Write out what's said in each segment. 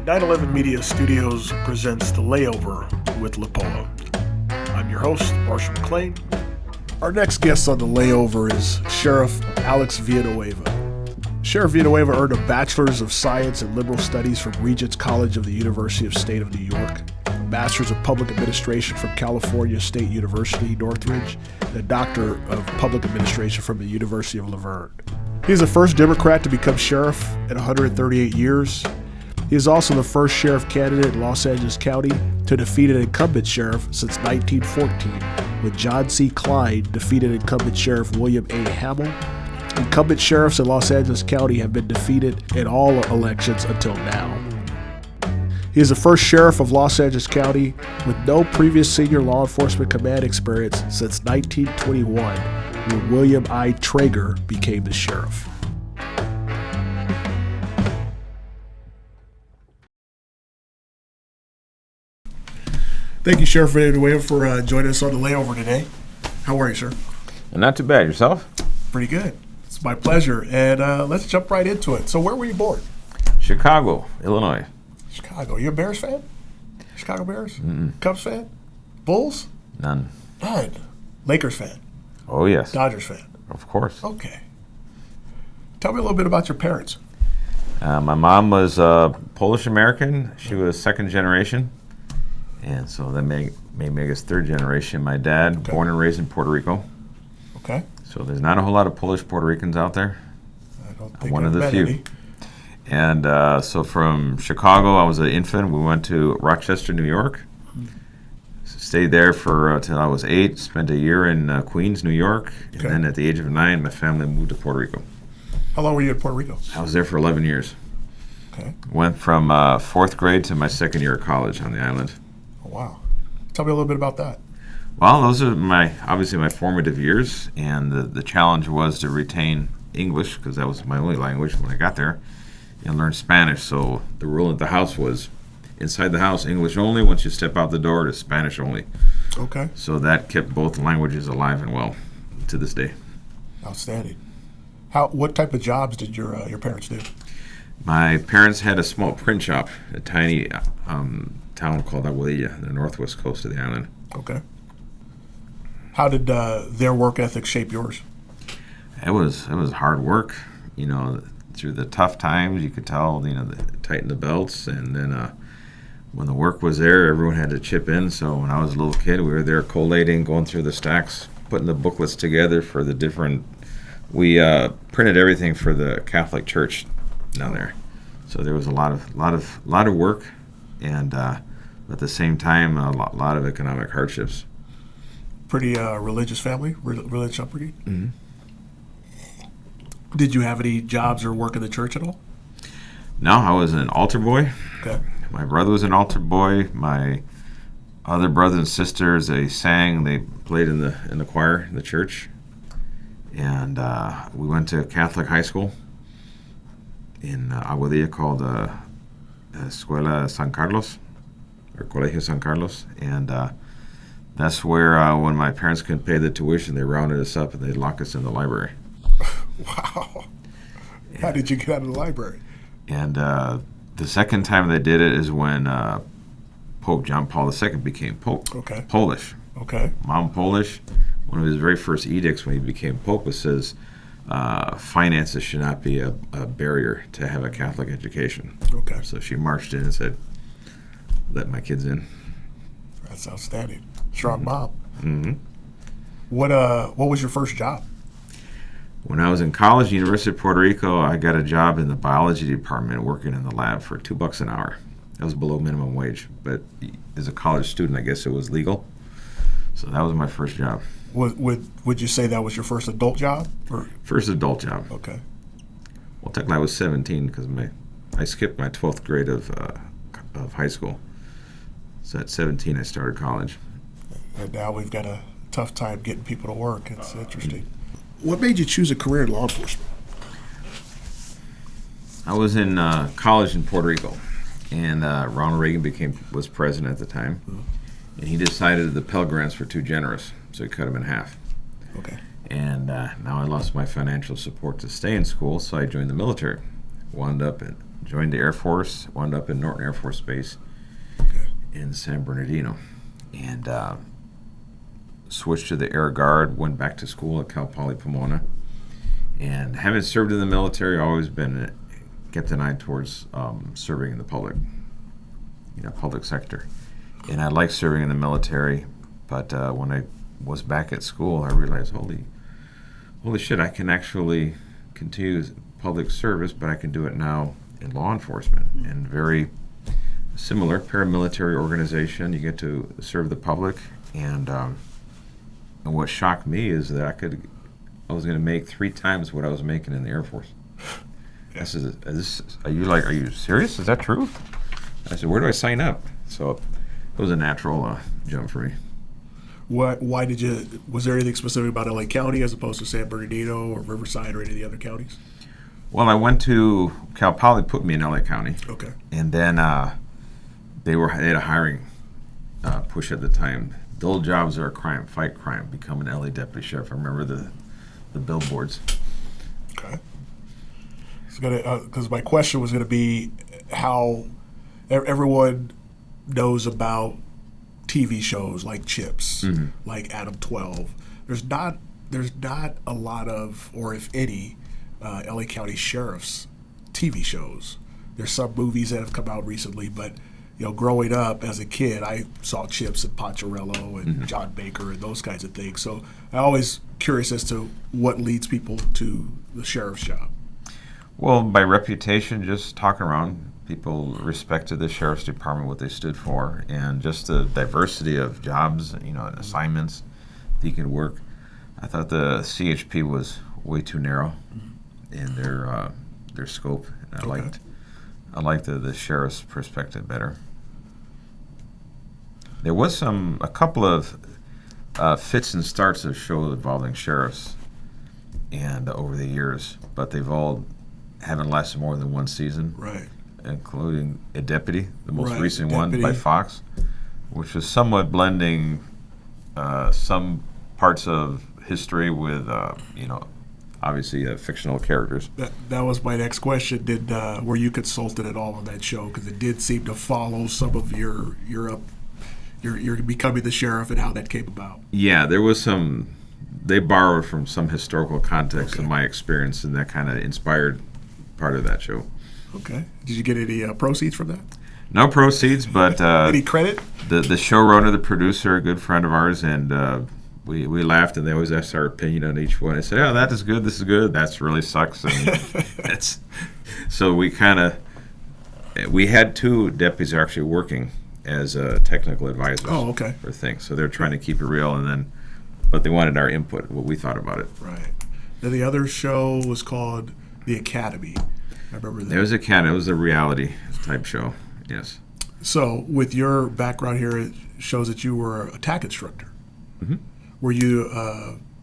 9/11 Media Studios presents The Layover with LAAPOA. I'm your host, Marshall McClain. Our next guest on The Layover is Sheriff Alex Villanueva. Sheriff Villanueva earned a Bachelor's of Science in Liberal Studies from Regents College of the University of State of New York, a Master's of Public Administration from California State University, Northridge, and a Doctor of Public Administration from the University of Laverne. He is the first Democrat to become sheriff in 138 years. He is also the first sheriff candidate in Los Angeles County to defeat an incumbent sheriff since 1914, when John C. Klein defeated incumbent Sheriff William A. Hamill. Incumbent sheriffs in Los Angeles County have been defeated in all elections until now. He is the first sheriff of Los Angeles County with no previous senior law enforcement command experience since 1921, when William I. Traeger became the sheriff. Thank you, Sheriff Villanueva, for joining us on the layover today. How are you, sir? Not too bad. Yourself? Pretty good. It's my pleasure. And let's jump right into it. So where were you born? Chicago, Illinois. Chicago. You a Bears fan? Chicago Bears? Mm-mm. Cubs fan? Bulls? None. None. Lakers fan? Oh, yes. Dodgers fan? Of course. Okay. Tell me a little bit about your parents. My mom was Polish-American. She was second generation. And so that may make us third generation. My dad, born and raised in Puerto Rico. Okay. So there's not a whole lot of Polish Puerto Ricans out there. I don't think one of the met few. any. And so from Chicago, I was an infant. We went to Rochester, New York. Stayed there for till I was 8. Spent a year in Queens, New York. Okay. And then at the age of 9, my family moved to Puerto Rico. How long were you in Puerto Rico? I was there for 11 years. Okay. Went from 4th grade to my second year of college on the island. Oh, wow. Tell me a little bit about that. Well, those are obviously my formative years, and the challenge was to retain English, because that was my only language when I got there, and learn Spanish. So the rule at the house was, inside the house, English only. Once you step out the door, it's Spanish only. Okay. So that kept both languages alive and well to this day. Outstanding. What type of jobs did your parents do? My parents had a small print shop, a tiny town called Aguadilla, the northwest coast of the island. Okay. How did their work ethic shape yours? It was hard work. You know, through the tough times, you could tell, they tighten the belts. And then when the work was there, everyone had to chip in. So when I was a little kid, we were there collating, going through the stacks, putting the booklets together for the different. We printed everything for the Catholic Church down there. So there was a lot of work, and at the same time, a lot of economic hardships. Pretty religious family, religious upbringing? Mm-hmm. Did you have any jobs or work in the church at all? No, I was an altar boy. Okay. My brother was an altar boy. My other brothers and sisters, they sang, they played in the choir in the church. And we went to Catholic high school in Aguadilla called Escuela San Carlos, or Colegio San Carlos. And that's where when my parents couldn't pay the tuition, they rounded us up and they'd lock us in the library. Wow. How did you get out of the library? And the second time they did it is when Pope John Paul II became Pope. Okay. Polish. Okay. Mom Polish. One of his very first edicts when he became Pope says finances should not be a barrier to have a Catholic education. Okay. So she marched in and said, let my kids in. That's outstanding. Strong mom. Mm-hmm. What was your first job? When I was in college, University of Puerto Rico, I got a job in the biology department working in the lab for $2 an hour. That was below minimum wage, but as a college student, I guess it was legal. So that was my first job. Would you say that was your first adult job? Or? First adult job. Okay. Well, technically I was 17 because I skipped my 12th grade of high school. So at 17 I started college. And now we've got a tough time getting people to work. It's interesting. What made you choose a career in law enforcement? I was in college in Puerto Rico, and Ronald Reagan was president at the time, and he decided the Pell Grants were too generous, so he cut them in half. Okay. And now I lost my financial support to stay in school, so I joined the military. Wound up joined the Air Force, wound up in Norton Air Force Base in San Bernardino, and switched to the Air Guard, went back to school at Cal Poly Pomona, and having served in the military, always kept an eye towards serving in the public sector. And I liked serving in the military, but when I was back at school, I realized, holy shit, I can actually continue public service, but I can do it now in law enforcement. And very similar paramilitary organization, you get to serve the public, and what shocked me is that I was going to make 3 times what I was making in the Air Force. I said, are you serious? Is that true? I said, where do I sign up? So it was a natural jump for me. Why was there anything specific about LA County as opposed to San Bernardino or Riverside or any of the other counties? Well, I went to Cal Poly, put me in LA County. Okay. And then they had a hiring push at the time. Dull jobs are a crime, fight crime, become an LA deputy sheriff. I remember the billboards. Okay. Because my question was going to be how everyone knows about TV shows like Chips, like Adam 12. There's not a lot of, or if any, LA County sheriffs TV shows. There's some movies that have come out recently, but growing up as a kid, I saw Chips and Poncherello and John Baker and those kinds of things. So I'm always curious as to what leads people to the sheriff's job. Well, by reputation, just talking around, people respected the sheriff's department, what they stood for, and just the diversity of jobs, and assignments that you can work. I thought the CHP was way too narrow in their scope. And I liked the sheriff's perspective better. There was a couple of fits and starts of shows involving sheriffs, and over the years, but they've all haven't lasted more than 1 season. Right. Including A Deputy, the most recent one by Fox, which was somewhat blending some parts of history with, obviously fictional characters. That was my next question. Were you consulted at all on that show? Because it did seem to follow some of your becoming the sheriff and how that came about. Yeah, there was some. They borrowed from some historical context in my experience, and that kind of inspired part of that show. Okay. Did you get any proceeds from that? No proceeds, but any credit? The showrunner, the producer, a good friend of ours, and we laughed, and they always asked our opinion on each one. I said, "Oh, that is good. This is good. That really sucks." And so we had 2 deputies actually working as technical advisors. Oh, okay. For things, so they're trying to keep it real, but they wanted our input, what we thought about it. Right. Then the other show was called The Academy. I remember that. There was Academy. It was a reality type show. Yes. So, with your background here, it shows that you were a TAC instructor. Mm-hmm. Were you,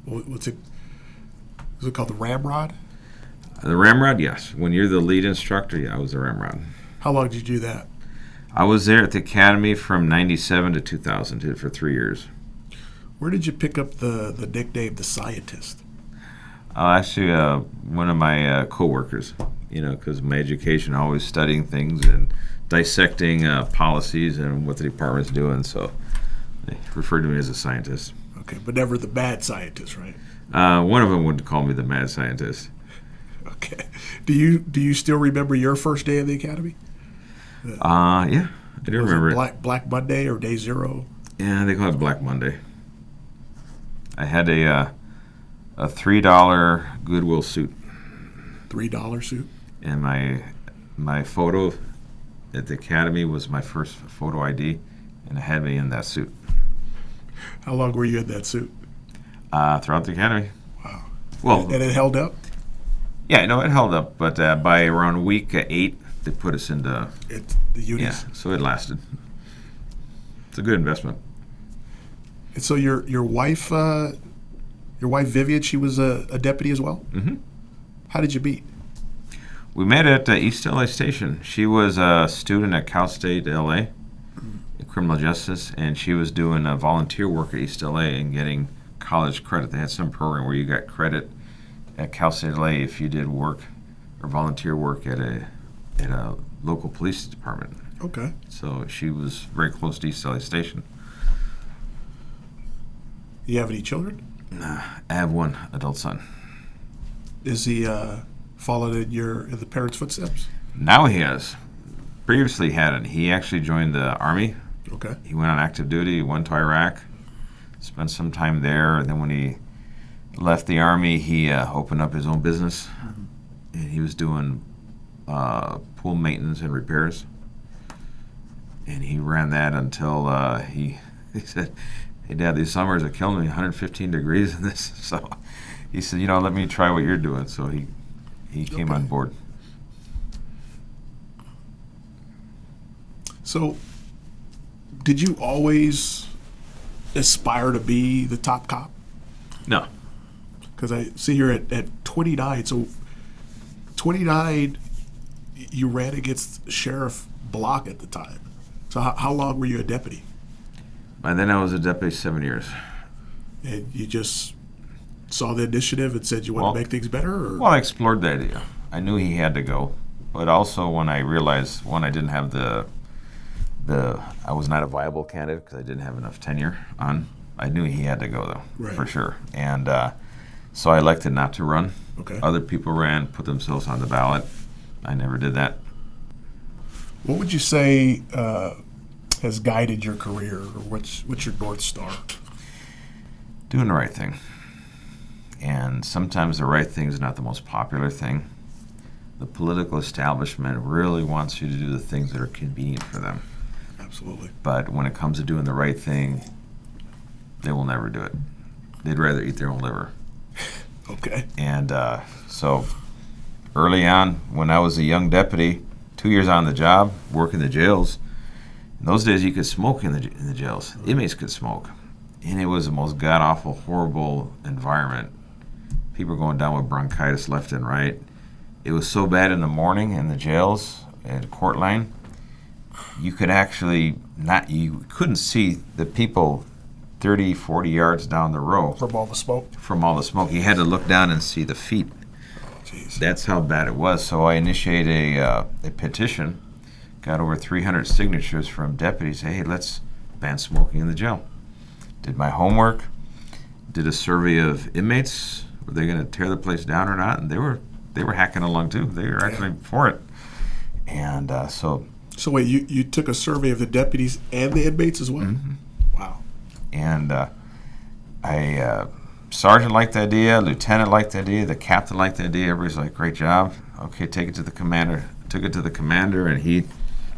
was it called the Ramrod? The Ramrod, yes. When you're the lead instructor, I was the Ramrod. How long did you do that? I was there at the Academy from 97 to 2000, did it for 3 years. Where did you pick up the nickname, The Scientist? Actually, one of my co-workers, because my education, always studying things and dissecting policies and what the department's doing, so they referred to me as a scientist. Okay, but never the mad scientist, right? One of them would call me the mad scientist. Okay. Do you still remember your first day of the Academy? Yeah, I do remember it. Black Monday or Day Zero? Yeah, they call it Black Monday. I had a $3 Goodwill suit. $3 suit? And my photo at the Academy was my first photo ID, and it had me in that suit. How long were you in that suit? Throughout the Academy. Wow. Well, and it held up? Yeah, no, it held up, but by around week 8, they put us into the unis. Yeah, so it lasted. It's a good investment. And so your wife Vivian, she was a deputy as well? Mm-hmm. How did you meet? We met at East LA Station. She was a student at Cal State LA in criminal justice, and she was doing volunteer work at East LA and getting college credit. They had some program where you got credit at Cal State LA if you did work or volunteer work at a at a local police department. Okay. So she was very close to East LA Station. You have any children? I have one adult son. Is he followed in the parents' footsteps? Now he has. Previously he hadn't. He actually joined the Army. Okay. He went on active duty, went to Iraq, spent some time there, and then when he left the Army, he opened up his own business, and he was doing pool maintenance and repairs. And he ran that until he said, "Hey, Dad, these summers are killing me, 115 degrees in this." So he said, let me try what you're doing. So he came on board. So, did you always aspire to be the top cop? No. Because I see here at 29, so 29, you ran against Sheriff Block at the time. So how long were you a deputy? By then I was a deputy 7 years. And you just saw the initiative and said you want to make things better? Or? Well, I explored the idea. I knew he had to go. But also when I realized, one, I didn't have I was not a viable candidate because I didn't have enough tenure on. I knew he had to go, though, for sure. And so I elected not to run. Okay. Other people ran, put themselves on the ballot. I never did that. What would you say has guided your career, or what's your North Star? Doing the right thing. And sometimes the right thing is not the most popular thing. The political establishment really wants you to do the things that are convenient for them. Absolutely. But when it comes to doing the right thing, they will never do it. They'd rather eat their own liver. Okay. And so early on, when I was a young deputy, 2 years on the job, working the jails, in those days you could smoke in the jails. Inmates could smoke. And it was the most god-awful, horrible environment. People were going down with bronchitis left and right. It was so bad in the morning in the jails at Court Line, you couldn't see the people 30, 40 yards down the row. From all the smoke? From all the smoke. You had to look down and see the feet. Jeez. That's how bad it was. So I initiated a petition, got over 300 signatures from deputies. Hey, let's ban smoking in the jail. Did my homework, did a survey of inmates. Were they going to tear the place down or not? And they were hacking along too. They were actually for it. And So wait, you took a survey of the deputies and the inmates as well? Mm-hmm. Wow. And sergeant liked the idea, lieutenant liked the idea, the captain liked the idea. Everybody's like, great job. Okay, take it to the commander. Took it to the commander, and he,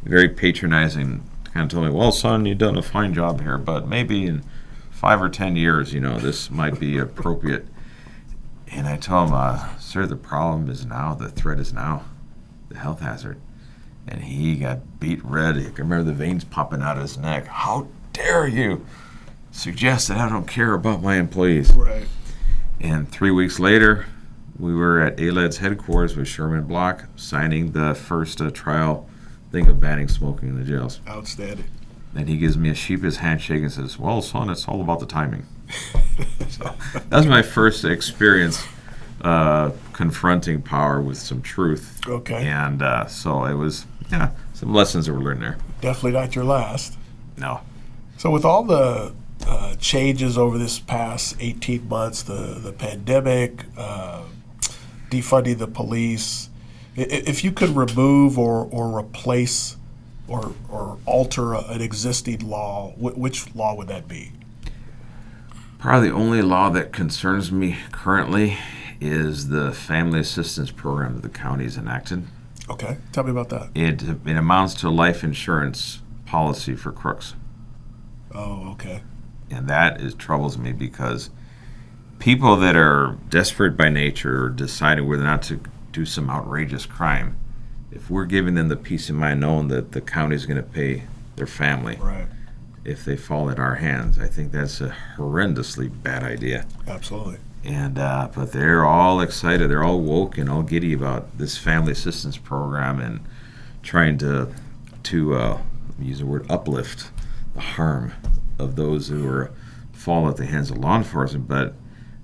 very patronizing, kind of told me, well, son, you've done a fine job here, but maybe in 5 or 10 years, this might be appropriate. And I told him, sir, the problem is now, the threat is now, the health hazard. And he got beat red. I can remember the veins popping out of his neck. How dare you suggest that I don't care about my employees? Right. And 3 weeks later, we were at ALED's headquarters with Sherman Block signing the first trial thing of banning smoking in the jails. Outstanding. And he gives me a sheepish handshake and says, well, son, it's all about the timing. So that was my first experience confronting power with some truth. Okay. And so it was, some lessons that were learned there. Definitely not your last. No. So with all the changes over this past 18 months, the pandemic, defunding the police, if you could remove or replace or alter an existing law, which law would that be? Probably the only law that concerns me currently is the family assistance program that the county's enacted. Okay, tell me about that. It amounts to a life insurance policy for crooks. Oh, okay. And that troubles me because people that are desperate by nature or deciding whether or not to do some outrageous crime, if we're giving them the peace of mind knowing that the county's going to pay their family, right, if they fall in our hands, I think that's a horrendously bad idea. Absolutely. And but they're all excited, they're all woke and all giddy about this family assistance program and trying to use the word uplift the harm of those who fall at the hands of law enforcement. But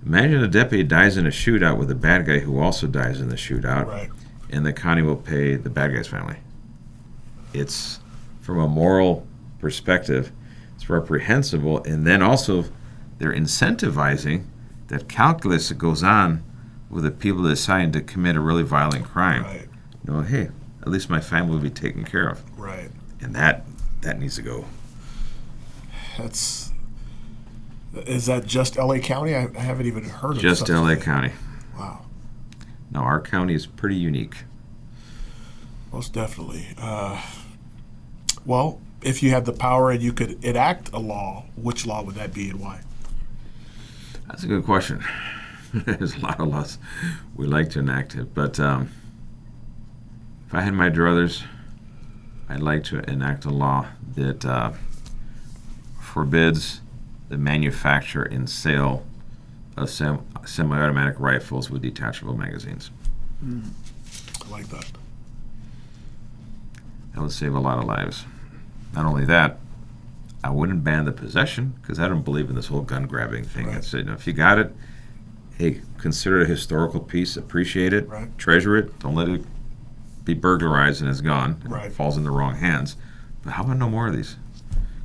imagine a deputy dies in a shootout with a bad guy who also dies in the shootout. Right. and the county will pay the bad guy's family. It's, from a moral perspective, it's reprehensible, and then also they're incentivizing that calculus that goes on with the people that decide to commit a really violent crime. Right. You know, hey, at least my family will be taken care of. Right. And that needs to go. Is that just LA County? I haven't even heard of just LA County. Wow. No, our county is pretty unique. Most definitely. Well, if you had the power and you could enact a law, which law would that be and why? That's a good question. There's a lot of laws we like to enact it, but if I had my druthers, I'd like to enact a law that forbids the manufacture and sale of semi-automatic rifles with detachable magazines. I like that. That would save a lot of lives. Not only that, I wouldn't ban the possession, because I don't believe in this whole gun grabbing thing. Right. I said, if you got it, hey, consider it a historical piece, appreciate it, Right. treasure it, don't let it be burglarized and it's gone, and Right. it falls in the wrong hands. But how about no more of these?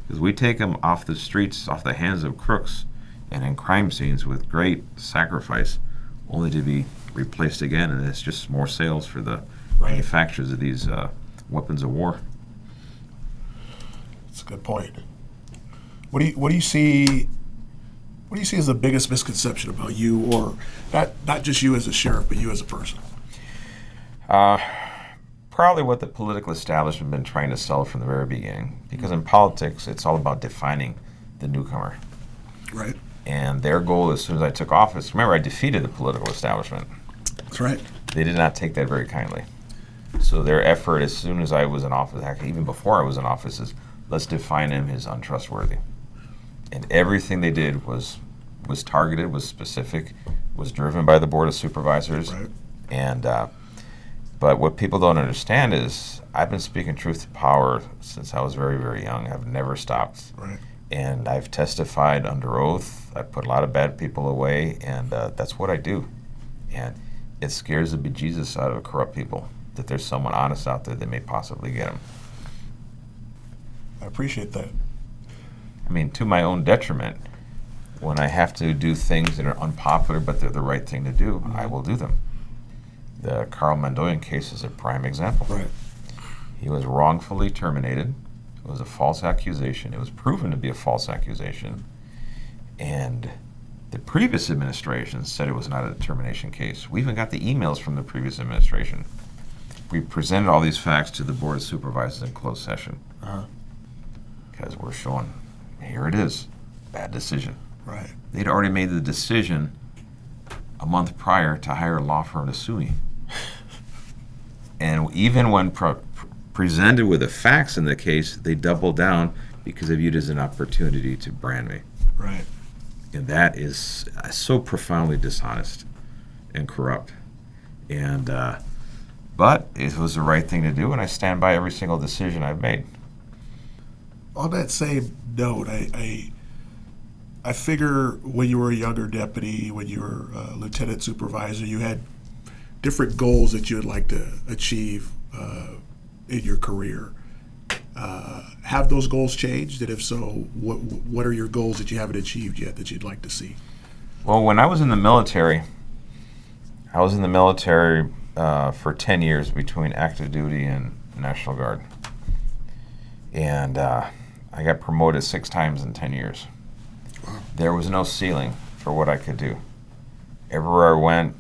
Because we take them off the streets, off the hands of crooks, and in crime scenes with great sacrifice, only to be replaced again, and it's just more sales for the Right. manufacturers of these weapons of war. That's a good point. What do you see? What do you see as the biggest misconception about you, or not just you as a sheriff, but you as a person? Probably what the political establishment has been trying to sell from the very beginning. Because in politics, it's all about defining the newcomer. Right. And their goal, as soon as I took office, remember, I defeated the political establishment. That's right. They did not take that very kindly. So their effort, as soon as I was in office, actually even before I was in office, is let's define him as untrustworthy. And everything they did was targeted, was specific, was driven by the Board of Supervisors. Right. And but what people don't understand is I've been speaking truth to power since I was very, very young. I've never stopped. Right. And I've testified under oath. I put a lot of bad people away, and that's what I do. And it scares the bejesus out of corrupt people that there's someone honest out there that may possibly get them. I appreciate that. I mean, to my own detriment, when I have to do things that are unpopular but they're the right thing to do, I will do them. The Carl Mandoyan case is a prime example. Right. He was wrongfully terminated. It was a false accusation. It was proven to be a false accusation. And the previous administration said it was not a termination case. We even got the emails from the previous administration. We presented all these facts to the Board of Supervisors in closed session. Because we're showing, here it is, bad decision. Right. They'd already made the decision a month prior to hire a law firm to sue me. And even when presented with the facts in the case, they doubled down because they viewed it as an opportunity to brand me. Right. And that is so profoundly dishonest and corrupt. And but it was the right thing to do, and I stand by every single decision I've made. On that same note, I figure when you were a younger deputy, when you were a lieutenant supervisor, you had different goals that you would like to achieve in your career. Have those goals changed? And if so, what are your goals that you haven't achieved yet that you'd like to see? Well, when I was in the military, for 10 years between active duty and National Guard. And I got promoted 6 times in 10 years. Wow. There was no ceiling for what I could do. Everywhere I went,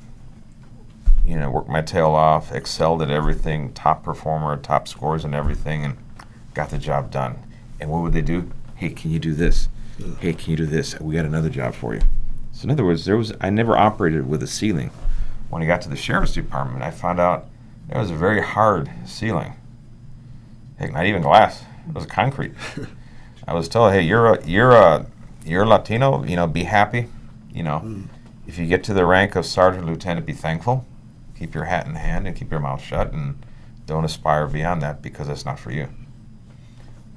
worked my tail off, excelled at everything, top performer, top scores and everything, and got the job done. And what would they do? Hey, can you do this? Hey, can you do this? We got another job for you. So in other words, I never operated with a ceiling. When I got to the sheriff's department, I found out there was a very hard ceiling. Heck, not even glass. It was concrete. I was told, hey, you're Latino, be happy. If you get to the rank of sergeant lieutenant, be thankful. Keep your hat in hand and keep your mouth shut, and don't aspire beyond that because that's not for you.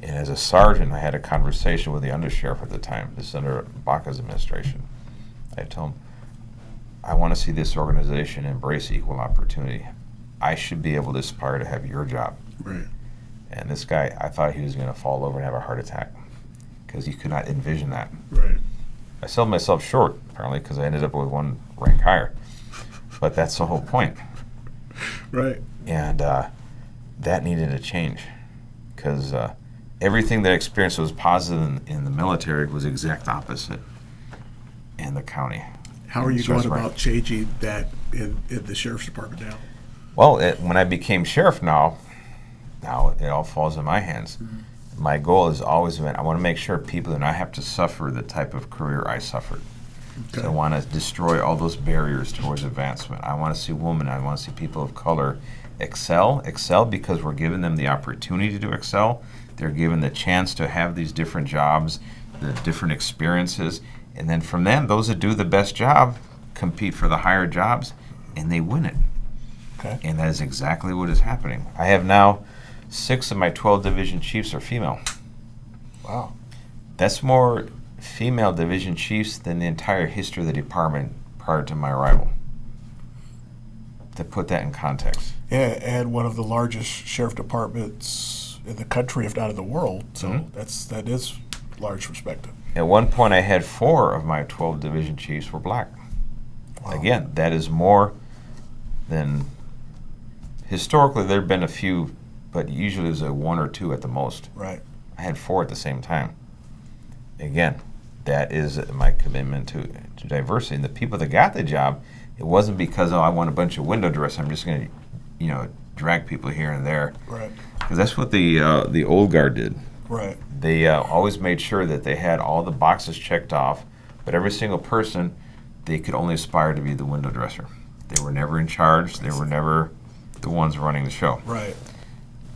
And as a sergeant, I had a conversation with the undersheriff at the time. This is under Baca's administration. I told him, I want to see this organization embrace equal opportunity. I should be able to aspire to have your job. Right. And this guy, I thought he was going to fall over and have a heart attack because he could not envision that. Right. I sold myself short, apparently, because I ended up with one rank higher. But that's the whole point. Right. And that needed to change because everything that I experienced was positive in the military was the exact opposite in the county. How are you going about changing that in the sheriff's department now? Well, when I became sheriff now it all falls in my hands. Mm-hmm. My goal has always been I want to make sure people do not have to suffer the type of career I suffered. Okay. So I want to destroy all those barriers towards advancement. I want to see women, I want to see people of color excel because we're giving them the opportunity to excel. They're given the chance to have these different jobs, the different experiences, and then from them, those that do the best job compete for the higher jobs, and they win it. Okay. And that is exactly what is happening. I have now 6 of my 12 division chiefs are female. Wow. That's more female division chiefs than the entire history of the department prior to my arrival. To put that in context. Yeah, and one of the largest sheriff departments in the country, if not in the world. So mm-hmm. that is large perspective. At one point, I had 4 of my 12 division chiefs were black. Wow. Again, that is more than historically. There have been a few, but usually there's a 1 or 2 at the most. Right. I had 4 at the same time. Again, that is my commitment to diversity. And the people that got the job, it wasn't because I want a bunch of window dress. I'm just going to, drag people here and there. Right. Because that's what the old guard did. Right. They always made sure that they had all the boxes checked off, but every single person, they could only aspire to be the window dresser. They were never in charge. They were never the ones running the show. Right.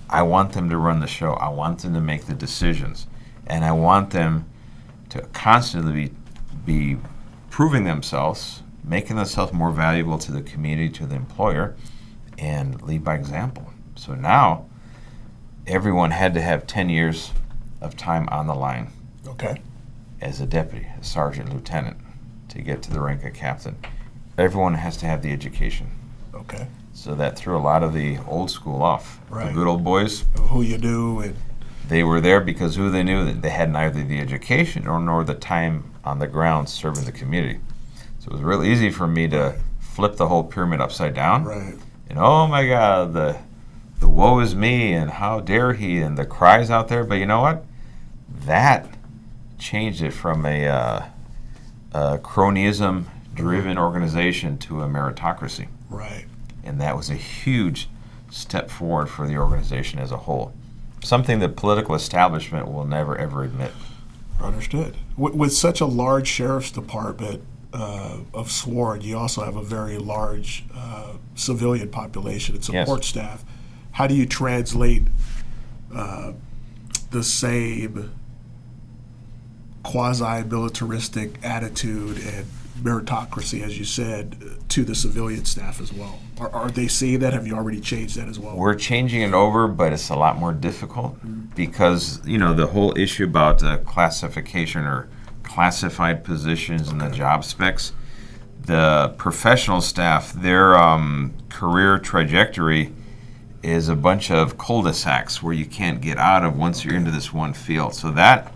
I want them to run the show. I want them to make the decisions. And I want them to constantly be proving themselves, making themselves more valuable to the community, to the employer, and lead by example. So now, everyone had to have 10 years of time on the line. Okay. As a deputy, a sergeant, lieutenant, to get to the rank of captain. Everyone has to have the education. Okay. So that threw a lot of the old school off. Right. The good old boys. Who you knew. And they were there because who they knew that they had neither the education nor the time on the ground serving the community. So it was real easy for me to flip the whole pyramid upside down. Right. And oh my God, the woe is me and how dare he and the cries out there. But you know what? That changed it from a cronyism-driven organization to a meritocracy. Right. And that was a huge step forward for the organization as a whole. Something the political establishment will never, ever admit. Understood. With such a large sheriff's department of sworn, you also have a very large civilian population and support staff. How do you translate the same quasi-militaristic attitude and meritocracy, as you said, to the civilian staff as well? Are they seeing that? Have you already changed that as well? We're changing it over, but it's a lot more difficult because, the whole issue about classification or classified positions and the job specs, the professional staff, their career trajectory is a bunch of cul-de-sacs where you can't get out of once you're into this one field. So that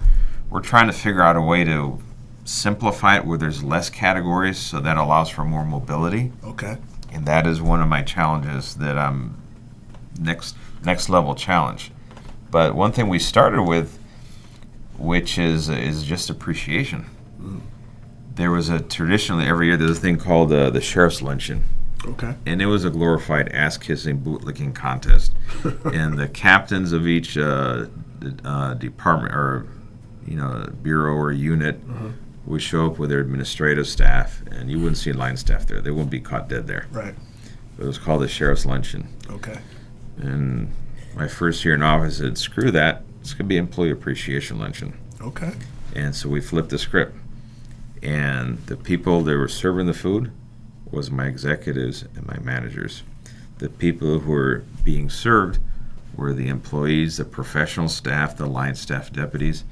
we're trying to figure out a way to simplify it where there's less categories so that allows for more mobility. Okay. And that is one of my challenges that I'm next level challenge. But one thing we started with, which is just appreciation. Mm. There was traditionally every year there's a thing called the Sheriff's Luncheon. Okay. And it was a glorified ass-kissing, boot-licking contest. And the captains of each department or bureau or unit would show up with their administrative staff, and you wouldn't see line staff there. They wouldn't be caught dead there. Right. It was called the Sheriff's Luncheon. Okay. And my first year in office, I said, screw that. It's going to be Employee Appreciation Luncheon. Okay. And so we flipped the script. And the people that were serving the food was my executives and my managers. The people who were being served were the employees, the professional staff, the line staff deputies.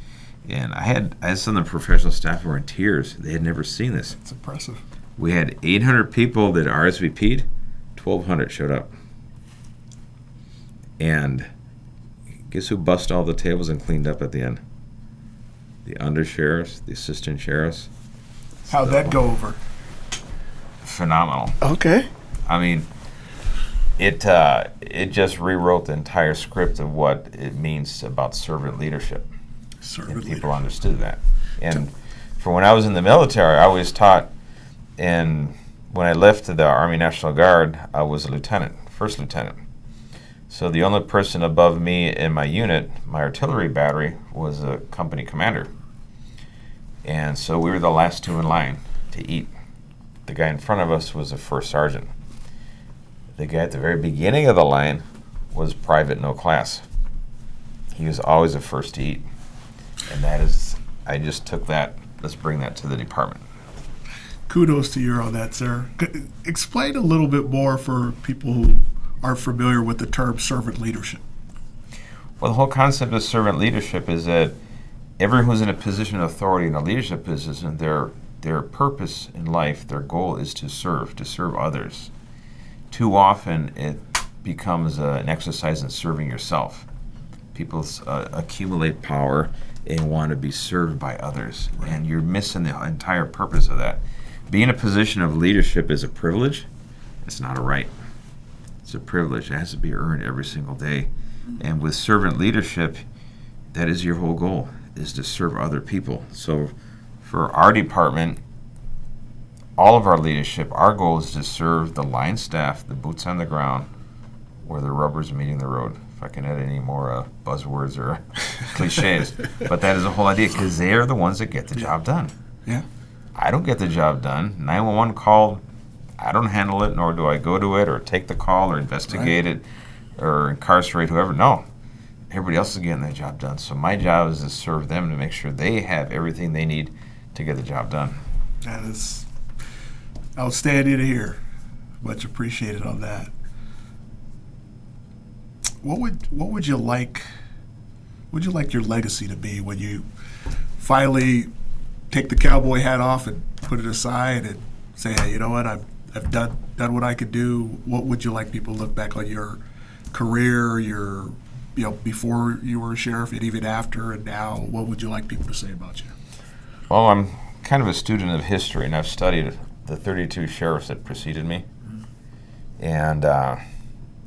And I had some of the professional staff who were in tears. They had never seen this. It's impressive. We had 800 people that RSVP'd. 1,200 showed up. And guess who busted all the tables and cleaned up at the end? The undersheriffs, the assistant sheriffs. How'd that go over? Phenomenal. Okay. I mean, it just rewrote the entire script of what it means about servant leadership. And people understood that. And for when I was in the military, I was taught, and when I left the Army National Guard, I was a lieutenant, first lieutenant. So the only person above me in my unit, my artillery battery, was a company commander. And so we were the last two in line to eat. The guy in front of us was a first sergeant. The guy at the very beginning of the line was private, no class. He was always the first to eat. And that is, I just took that, let's bring that to the department. Kudos to you on that, sir. Explain a little bit more for people who aren't familiar with the term servant leadership. Well, the whole concept of servant leadership is that everyone who's in a position of authority in a leadership position, their purpose in life, their goal is to serve others. Too often it becomes an exercise in serving yourself. People accumulate power and want to be served by others, and you're missing the entire purpose of that. Being in a position of leadership is a privilege. It's not a right. It's a privilege. It has to be earned every single day. And with servant leadership, that is your whole goal, is to serve other people. So for our department, all of our leadership, our goal is to serve the line staff, the boots on the ground, where the rubber's meeting the road. If I can add any more buzzwords or cliches. But that is the whole idea, because they are the ones that get the job done. Yeah. I don't get the job done. 911 call, I don't handle it, nor do I go to it or take the call or investigate it or incarcerate whoever. No. Everybody else is getting their job done. So my job is to serve them to make sure they have everything they need to get the job done. That is outstanding to hear. Much appreciated on that. What would you like your legacy to be when you finally take the cowboy hat off and put it aside and say, hey, you know what, I've done what I could do? What would you like people to look back on your career, before you were a sheriff and even after and now? What would you like people to say about you? Well, I'm kind of a student of history, and I've studied the 32 sheriffs that preceded me. And there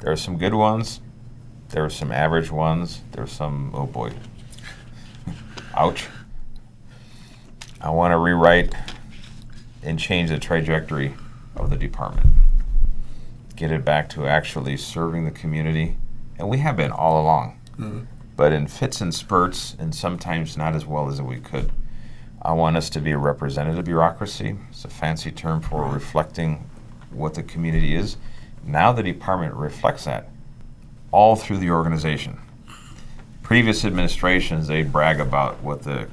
are some good ones. There are some average ones. There are some, oh boy, ouch. I want to rewrite and change the trajectory of the department. Get it back to actually serving the community. And we have been all along, but in fits and spurts, and sometimes not as well as we could. I want us to be a representative bureaucracy. It's a fancy term for reflecting what the community is. Now the department reflects that all through the organization. Previous administrations, they brag about what the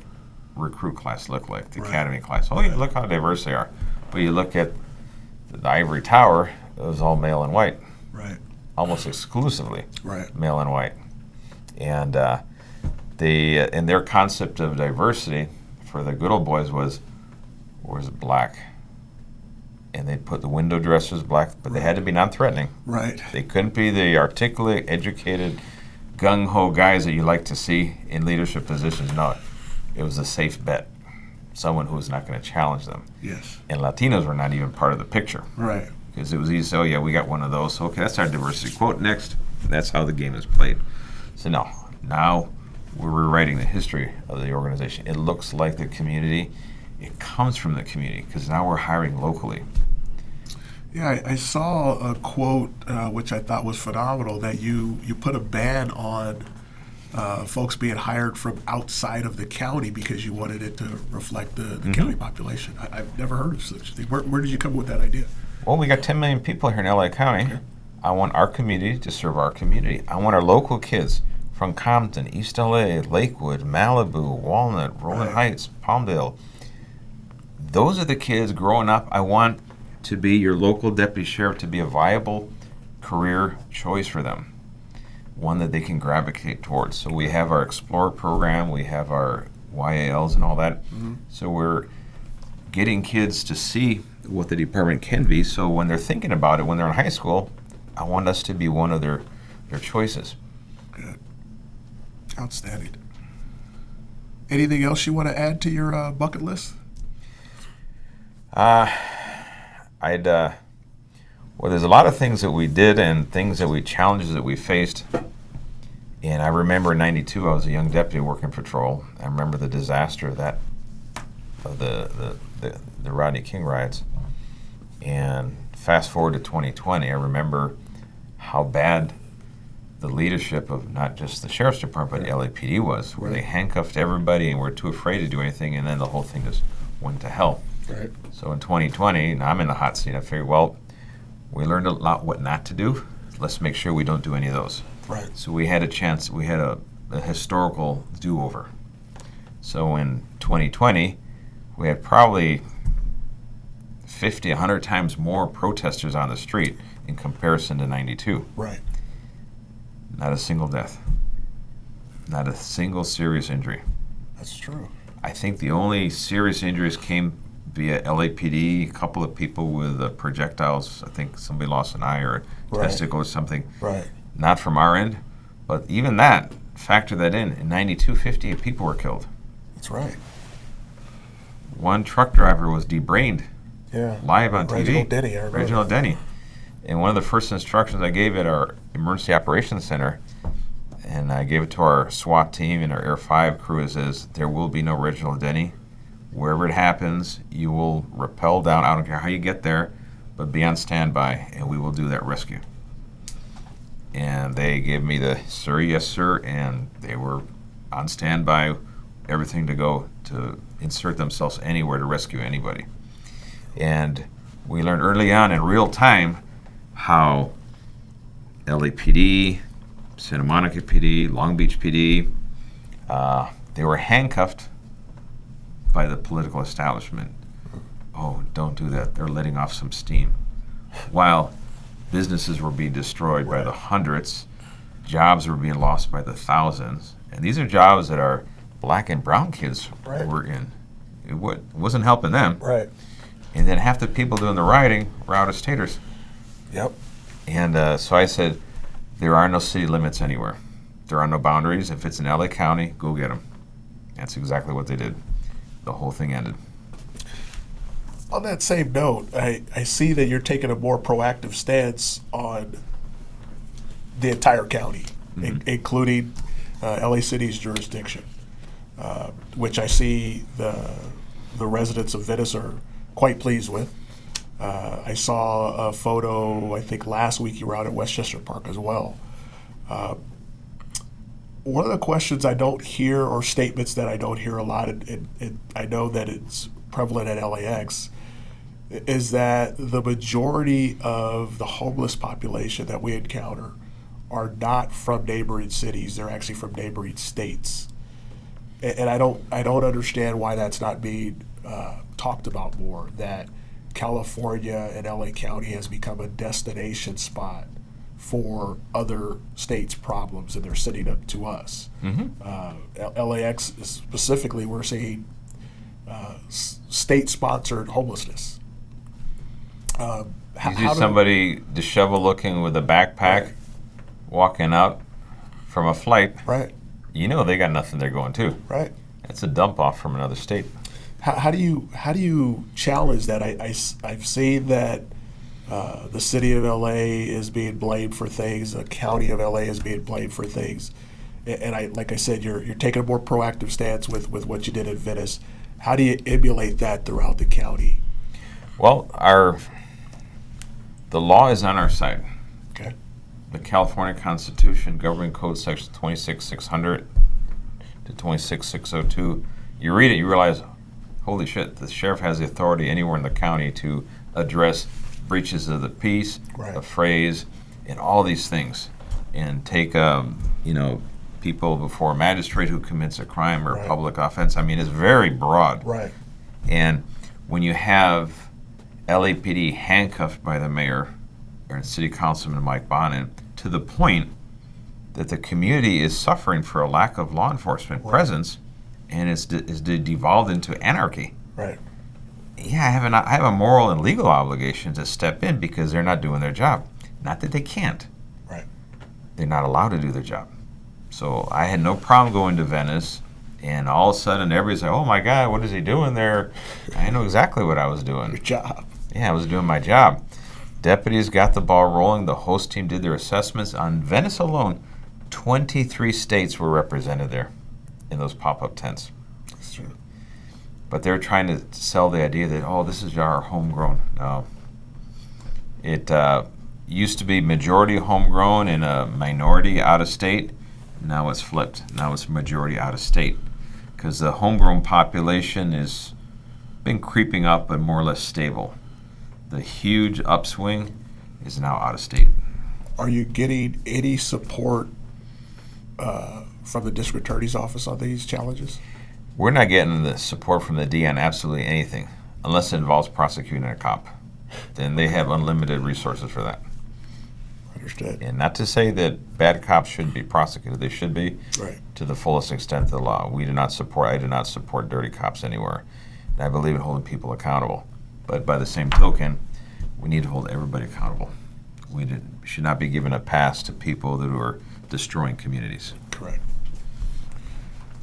recruit class looked like, the academy class. Oh yeah, look how diverse they are. But you look at the ivory tower, it was all male and white. Right. Almost exclusively male and white. And and their concept of diversity for the good old boys was black. And they'd put the window dressers black, but they had to be non-threatening. Right. They couldn't be the articulate, educated, gung-ho guys that you like to see in leadership positions. No, it was a safe bet. Someone who was not going to challenge them. Yes. And Latinos were not even part of the picture. Right. Because it was easy to say, oh yeah, we got one of those. So, okay, that's our diversity quote. Next. That's how the game is played. So no, now we're rewriting the history of the organization. It looks like the community. It comes from the community, because now we're hiring locally. Yeah, I saw a quote which I thought was phenomenal, that you put a ban on folks being hired from outside of the county because you wanted it to reflect the county population. I've never heard of such a thing. Where did you come up with that idea? Well, we got 10 million people here in LA County. Okay. I want our community to serve our community. I want our local kids from Compton, East LA, Lakewood, Malibu, Walnut, Rolling Heights, Palmdale. Those are the kids growing up. I want to be your local deputy sheriff to be a viable career choice for them, one that they can gravitate towards. So we have our Explorer program, we have our YALs and all that. So we're getting kids to see what the department can be. So when they're thinking about it, when they're in high school, I want us to be one of their choices. Outstanding. Anything else you want to add to your bucket list? Well, there's a lot of things that we did and challenges that we faced. And I remember in '92, I was a young deputy working patrol. I remember the disaster of the Rodney King riots. And fast forward to 2020, I remember how bad the leadership of not just the sheriff's department, but the LAPD was, where they handcuffed everybody and were too afraid to do anything, and then the whole thing just went to hell. Right. So in 2020, and I'm in the hot seat, I figured, well, we learned a lot what not to do. Let's make sure we don't do any of those. Right. So we had a historical do-over. So in 2020, we had probably 50, 100 times more protesters on the street in comparison to '92. Right. Not a single death. Not a single serious injury. That's true. I think the only serious injuries came via LAPD, a couple of people with projectiles. I think somebody lost an eye or a testicle or something. Right. Not from our end, but even that, factor that in 92, 58 people were killed. That's right. One truck driver was debrained. Yeah. Live on TV. Reginald Denny. Reginald Denny. And one of the first instructions I gave at our Emergency Operations Center, and I gave it to our SWAT team and our Air 5 crew, is there will be no Reginald Denny. Wherever it happens, you will rappel down. I don't care how you get there, but be on standby, and we will do that rescue. And they gave me the sir, yes, sir, and they were on standby, everything to go to insert themselves anywhere to rescue anybody. And we learned early on in real time how LAPD, Santa Monica PD, Long Beach PD, they were handcuffed by the political establishment. Oh, don't do that. They're letting off some steam. While businesses were being destroyed by the hundreds, jobs were being lost by the thousands. And these are jobs that our black and brown kids were in. It wasn't helping them. Right. And then half the people doing the rioting were out of staters. Yep. And so I said, there are no city limits anywhere. There are no boundaries. If it's in LA County, go get them. That's exactly what they did. The whole thing ended. On that same note, I see that you're taking a more proactive stance on the entire county, including LA City's jurisdiction, which I see the residents of Venice are quite pleased with. I saw a photo, I think last week you were out at Westchester Park as well. One of the questions I don't hear, or statements that I don't hear a lot, and I know that it's prevalent at LAX, is that the majority of the homeless population that we encounter are not from neighboring cities. They're actually from neighboring states. And I don't understand why that's not being talked about more, that California and LA County has become a destination spot for other states' problems, and they're sending up to us. LAX specifically, we're seeing state-sponsored homelessness. You see somebody disheveled-looking with a backpack walking out from a flight. Right. You know they got nothing they're going to. Right. It's a dump off from another state. How do you challenge that? I've seen that the city of LA is being blamed for things. The county of LA is being blamed for things. And like I said, you're taking a more proactive stance with what you did in Venice. How do you emulate that throughout the county? Well, the law is on our side. Okay. The California Constitution, Government Code Section 26600 to 26602. You read it, you realize, holy shit, the sheriff has the authority anywhere in the county to address breaches of the peace, the phrase, and all these things, and take people before a magistrate who commits a crime or a public offense. I mean, it's very broad. Right. And when you have LAPD handcuffed by the mayor or city councilman Mike Bonin to the point that the community is suffering for a lack of law enforcement presence, and it's devolved into anarchy. Right. Yeah, I have a moral and legal obligation to step in because they're not doing their job. Not that they can't. Right. They're not allowed to do their job. So I had no problem going to Venice, and all of a sudden everybody's like, oh my God, what is he doing there? I know exactly what I was doing. Your job. Yeah, I was doing my job. Deputies got the ball rolling. The host team did their assessments. On Venice alone, 23 states were represented there in those pop-up tents. That's true. But they're trying to sell the idea that, oh, this is our homegrown. No. It used to be majority homegrown and a minority out-of-state. Now it's flipped. Now it's majority out-of-state because the homegrown population has been creeping up but more or less stable. The huge upswing is now out-of-state. Are you getting any support from the district attorney's office on these challenges? We're not getting the support from the D on absolutely anything unless it involves prosecuting a cop. Then they have unlimited resources for that. Understood. And not to say that bad cops shouldn't be prosecuted. They should be to the fullest extent of the law. I do not support dirty cops anywhere. And I believe in holding people accountable. But by the same token, we need to hold everybody accountable. We should not be giving a pass to people that are destroying communities. Correct.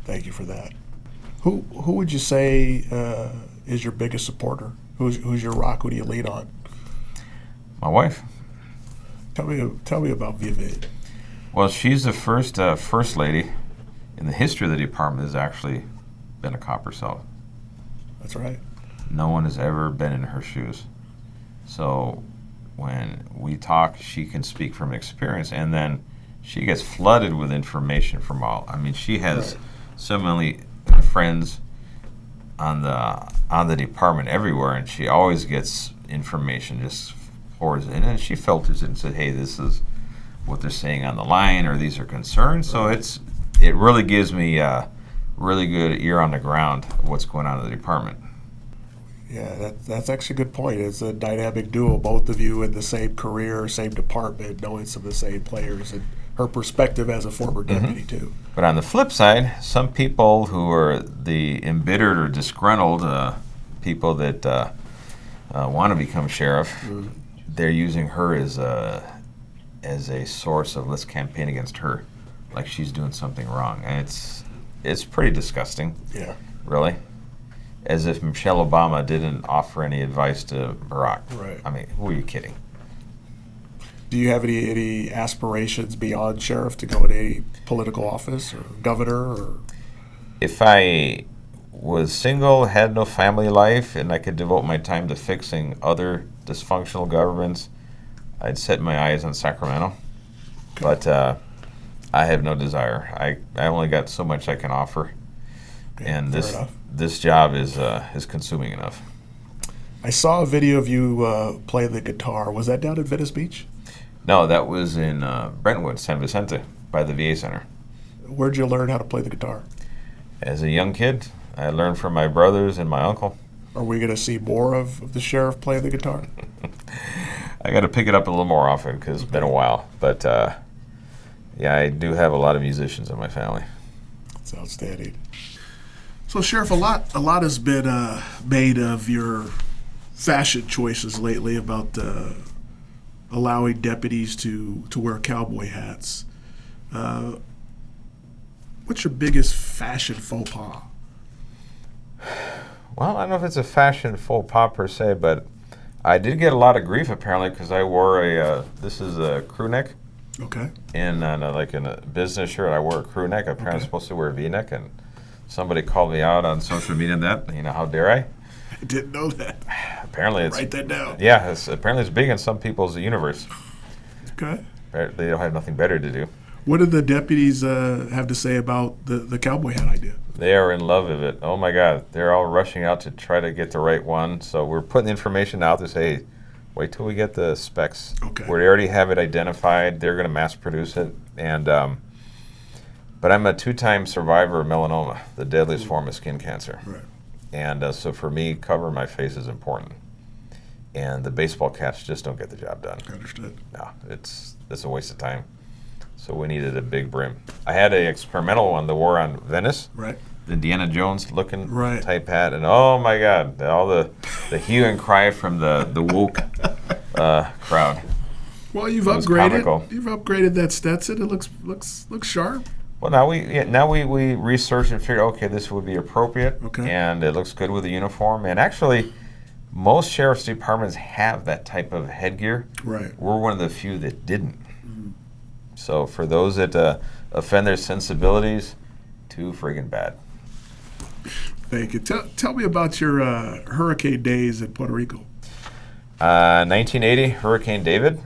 Thank you for that. Who would you say is your biggest supporter? Who's your rock? Who do you lean on? My wife. Tell me about Vivid. Well, she's the first lady in the history of the department that's actually been a cop herself. That's right. No one has ever been in her shoes. So when we talk, she can speak from experience, and then she gets flooded with information from all. I mean, she has so many friends on the department everywhere, and she always gets information, just pours in, and she filters it and says, hey, this is what they're saying on the line, or these are concerns. So it really gives me a really good ear on the ground of what's going on in the department. Yeah, that's actually a good point. It's a dynamic duo, both of you in the same career, same department, knowing some of the same players, and her perspective as a former deputy, too. But on the flip side, some people who are the embittered or disgruntled people that want to become sheriff, they're using her as a source of let's campaign against her, like she's doing something wrong. And it's pretty disgusting. Yeah. Really. As if Michelle Obama didn't offer any advice to Barack. Right. I mean, who are you kidding? Do you have any aspirations beyond sheriff to go into any political office or governor? Or? If I was single, had no family life, and I could devote my time to fixing other dysfunctional governments, I'd set my eyes on Sacramento. Okay. But I have no desire. I only got so much I can offer. Okay, and this job is consuming enough. I saw a video of you playing the guitar. Was that down at Venice Beach? No, that was in Brentwood, San Vicente, by the VA Center. Where'd you learn how to play the guitar? As a young kid, I learned from my brothers and my uncle. Are we going to see more of the sheriff playing the guitar? I got to pick it up a little more often because it's been a while. But, yeah, I do have a lot of musicians in my family. That's outstanding. So, Sheriff, a lot has been made of your fashion choices lately about allowing deputies to wear cowboy hats. What's your biggest fashion faux pas? Well, I don't know if it's a fashion faux pas per se, but I did get a lot of grief apparently because I wore this is a crew neck. Okay. And like in a business shirt, I wore a crew neck. Apparently I'm supposed to wear a V-neck, and somebody called me out on social media that, how dare I? I didn't know that. Apparently it's... Write that down. Yeah, apparently it's big in some people's universe. Okay. They don't have nothing better to do. What did the deputies have to say about the cowboy hat idea? They are in love with it. Oh, my God. They're all rushing out to try to get the right one. So we're putting information out to say, wait till we get the specs. Okay. Where they already have it identified. They're going to mass produce it. And but I'm a 2-time survivor of melanoma, the deadliest form of skin cancer. Right. And so for me, covering my face is important. And the baseball caps just don't get the job done. Understood. No, it's a waste of time. So we needed a big brim. I had an experimental one that wore on Venice. Right. The Indiana Jones looking type hat. And oh my God, all the hue and cry from the woke crowd. Well, you've upgraded. Comical. You've upgraded that Stetson. It looks sharp. Well, now we researched and figured, okay, this would be appropriate, Okay. and it looks good with the uniform. And actually, most sheriff's departments have that type of headgear. Right. We're one of the few that didn't. So for those that offend their sensibilities, too friggin' bad. Thank you. Tell me about your hurricane days in Puerto Rico. 1980, Hurricane David,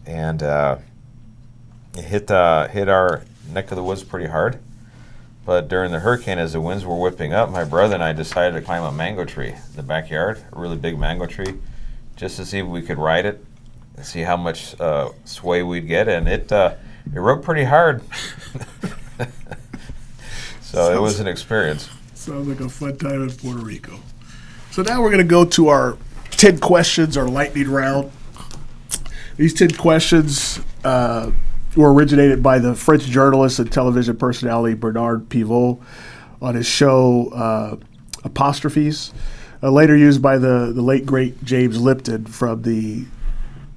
and it hit our neck of the woods pretty hard. But during the hurricane, as the winds were whipping up, my brother and I decided to climb a mango tree in the backyard, a really big mango tree, just to see if we could ride it and see how much sway we'd get. And it rode pretty hard. So it was an experience. Sounds like a fun time in Puerto Rico. So now we're going to go to our 10 questions, our lightning round. These 10 questions were originated by the French journalist and television personality Bernard Pivot on his show Apostrophes, later used by the late, great James Lipton from the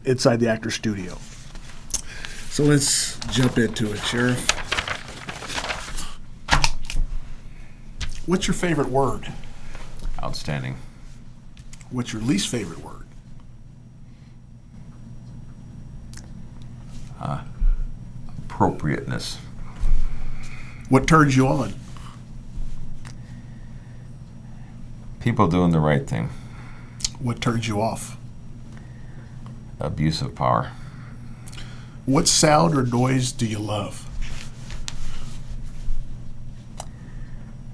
Inside the Actor Studio. So let's jump into it, Sheriff. What's your favorite word? Outstanding. What's your least favorite word? Appropriateness. What turns you on? People doing the right thing. What turns you off? Abuse of power. What sound or noise do you love?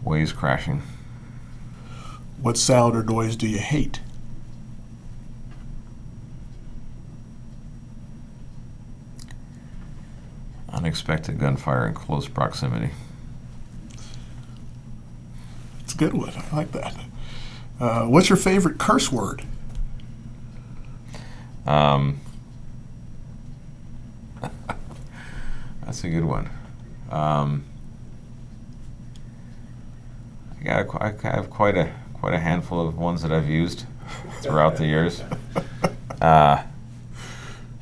Waves crashing. What sound or noise do you hate? Unexpected gunfire in close proximity. It's a good one. I like that. What's your favorite curse word? That's a good one. I have quite a handful of ones that I've used throughout the years. If I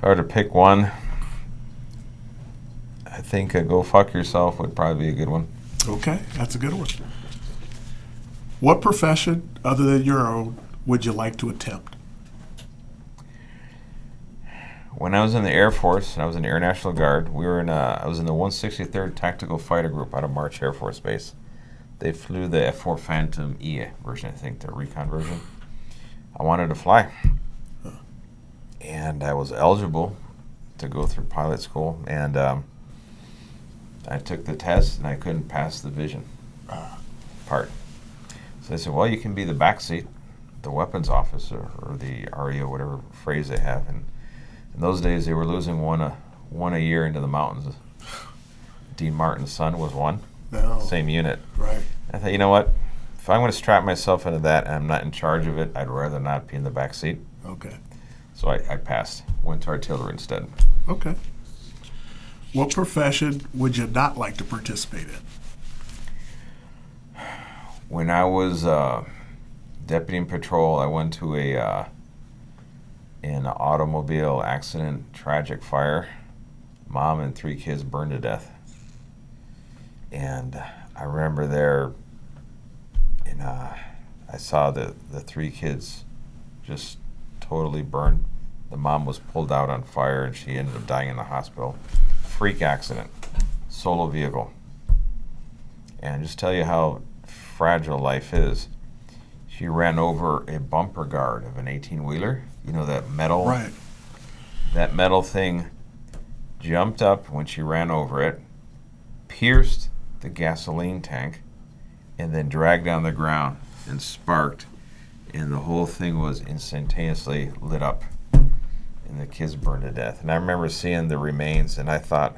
were to pick one, I think "go fuck yourself" would probably be a good one. Okay, that's a good one. What profession, other than your own, would you like to attempt? When I was in the Air Force, and I was in the Air National Guard, I was in the 163rd Tactical Fighter Group out of March Air Force Base. They flew the F-4 Phantom E version, I think, the recon version. I wanted to fly. And I was eligible to go through pilot school, and I took the test, and I couldn't pass the vision part. So they said, well, you can be the backseat, the weapons officer, or the REO, whatever phrase they have. And in those days, they were losing one a year into the mountains. Dean Martin's son was one. No. Same unit. Right. I thought, you know what? If I'm going to strap myself into that and I'm not in charge of it, I'd rather not be in the back seat. Okay. So I passed. Went to artillery instead. Okay. What profession would you not like to participate in? When I was deputy in patrol, I went to an automobile accident, tragic fire. Mom and 3 kids burned to death. And I remember there, and I saw the 3 kids just totally burned. The mom was pulled out on fire, and she ended up dying in the hospital. Freak accident, solo vehicle. And just tell you how fragile life is. She ran over a bumper guard of an 18-wheeler. You know, that metal? Right. That metal thing jumped up when she ran over it, pierced the gasoline tank, and then dragged down the ground and sparked, and the whole thing was instantaneously lit up, and the kids burned to death. And I remember seeing the remains, and I thought,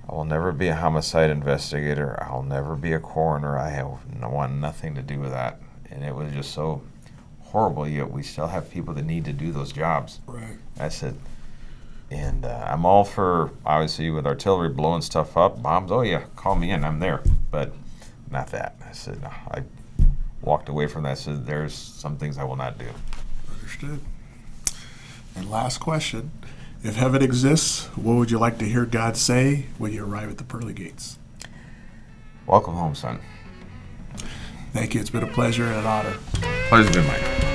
I will never be a homicide investigator. I'll never be a coroner. I want nothing to do with that. And it was just so horrible, yet we still have people that need to do those jobs. Right. I said, and I'm all for, obviously, with artillery blowing stuff up, bombs, oh yeah, call me in, I'm there. But not that. I said, no. I walked away from that. I said, there's some things I will not do. Understood. And last question. If heaven exists, what would you like to hear God say when you arrive at the pearly gates? Welcome home, son. Thank you. It's been a pleasure and an honor. Pleasure's been mine.